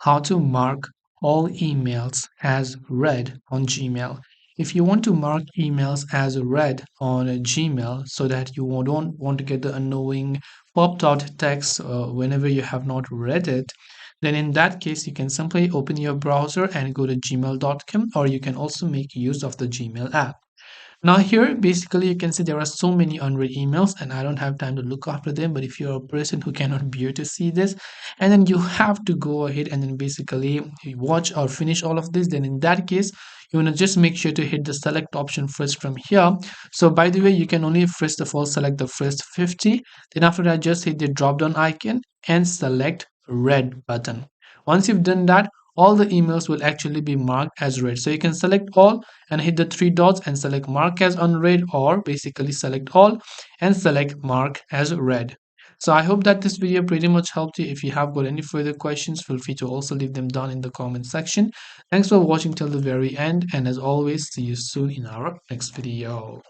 how to mark all emails as read on Gmail. If you want to mark emails as read on a Gmail so that you don't want to get the annoying popped out text whenever you have not read it, then in that case you can simply open your browser and go to gmail.com, or you can also make use of the Gmail app. Now here, basically, you can see there are so many unread emails and I don't have time to look after them. But if you're a person who cannot bear to see this, and then you have to go ahead and then basically watch or finish all of this, then in that case, you want to just make sure to hit the select option first from here. So by the way, you can only first of all select the first 50. Then after that, just hit the drop down icon and select read button. Once you've done that, all the emails will actually be marked as read. So you can select all and hit the three dots and select mark as unread, or basically select all and select mark as read. So I hope that this video pretty much helped you. If you have got any further questions, feel free to also leave them down in the comment section. Thanks for watching till the very end, and as always, see you soon in our next video.